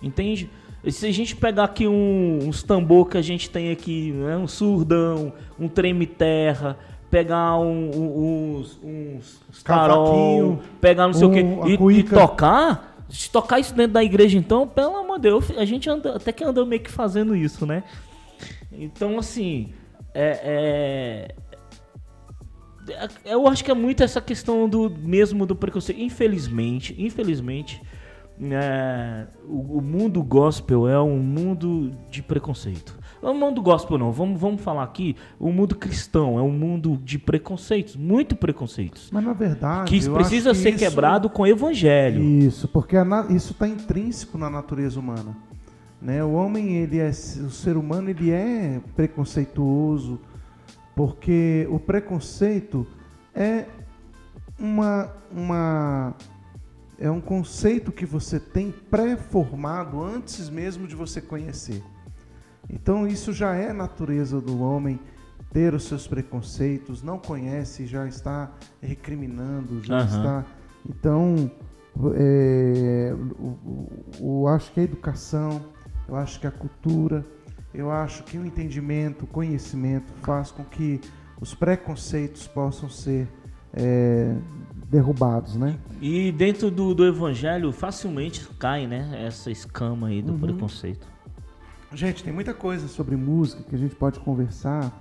Entende? Se a gente pegar aqui uns tambor que a gente tem aqui, né, um surdão, um treme-terra, pegar uns tarol, pegar não sei o quê, e tocar, se tocar isso dentro da igreja, então, pelo amor de Deus, a gente até que anda meio que fazendo isso, né? Então, assim, eu acho que é muito essa questão mesmo do preconceito. Infelizmente, o mundo gospel é um mundo de preconceito. Não é um mundo gospel não, vamos falar aqui, o mundo cristão é um mundo de preconceitos, muito preconceitos. Mas na verdade, que precisa ser quebrado com o evangelho. Isso, porque isso está intrínseco na natureza humana, né? O homem, o ser humano, ele é preconceituoso, porque o preconceito é é um conceito que você tem pré-formado antes mesmo de você conhecer. Então isso já é natureza do homem, ter os seus preconceitos, não conhece, já está recriminando, está... Então, eu acho que a educação, eu acho que a cultura, eu acho que o entendimento, o conhecimento faz com que os preconceitos possam ser derrubados, né? E dentro do evangelho facilmente cai, né, essa escama aí do preconceito. Gente, tem muita coisa sobre música que a gente pode conversar.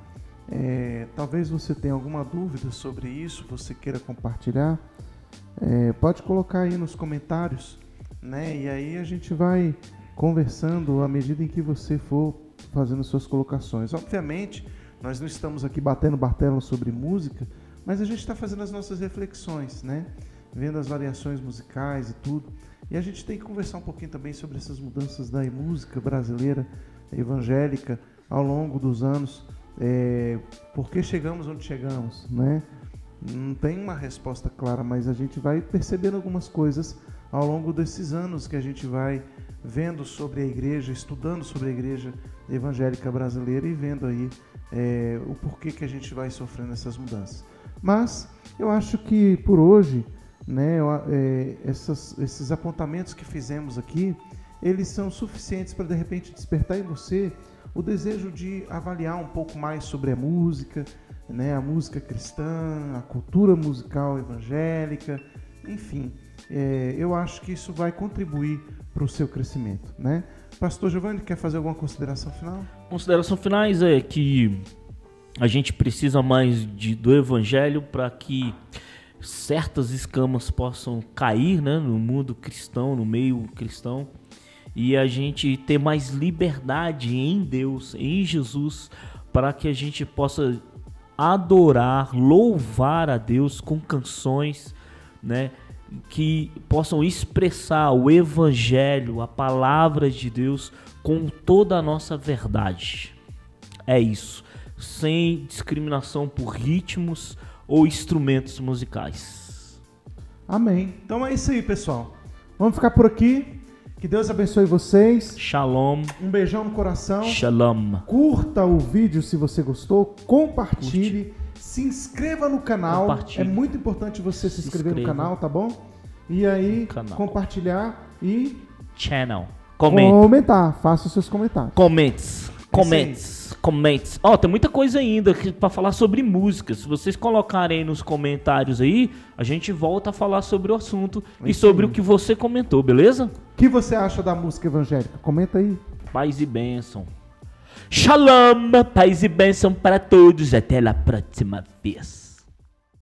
Talvez você tenha alguma dúvida sobre isso, você queira compartilhar, pode colocar aí nos comentários, né? E aí a gente vai conversando à medida em que você for fazendo suas colocações. Obviamente, nós não estamos aqui batendo martelo sobre música, mas a gente está fazendo as nossas reflexões, né? Vendo as variações musicais e tudo. E a gente tem que conversar um pouquinho também sobre essas mudanças da música brasileira, evangélica, ao longo dos anos. Por que chegamos onde chegamos, né? Não tem uma resposta clara, mas a gente vai percebendo algumas coisas ao longo desses anos que a gente vai vendo sobre a igreja, estudando sobre a igreja evangélica brasileira e vendo aí o porquê que a gente vai sofrendo essas mudanças. Mas eu acho que por hoje, né, esses apontamentos que fizemos aqui, eles são suficientes para de repente despertar em você o desejo de avaliar um pouco mais sobre a música, né, a música cristã, a cultura musical evangélica, enfim. Eu acho que isso vai contribuir para o seu crescimento, né? Pastor Giovanni, quer fazer alguma consideração final? Consideração finais é que a gente precisa mais do evangelho para que certas escamas possam cair, né, no mundo cristão, no meio cristão, e a gente ter mais liberdade em Deus, em Jesus, para que a gente possa adorar, louvar a Deus com canções, né, que possam expressar o evangelho, a palavra de Deus com toda a nossa verdade. É isso, sem discriminação por ritmos ou instrumentos musicais. Amém. Então é isso aí, pessoal. Vamos ficar por aqui. Que Deus abençoe vocês. Shalom. Um beijão no coração. Shalom. Curta o vídeo se você gostou. Compartilhe. Se inscreva no canal. É muito importante você se inscrever no canal, tá bom? E aí, compartilhar e... Channel. Comentar. Faça os seus comentários. Comments. Tem muita coisa ainda para falar sobre música. Se vocês colocarem aí nos comentários aí, a gente volta a falar sobre o assunto e sobre o que você comentou, beleza? O que você acha da música evangélica? Comenta aí. Paz e bênção. Shalom, paz e bênção para todos. Até a próxima vez.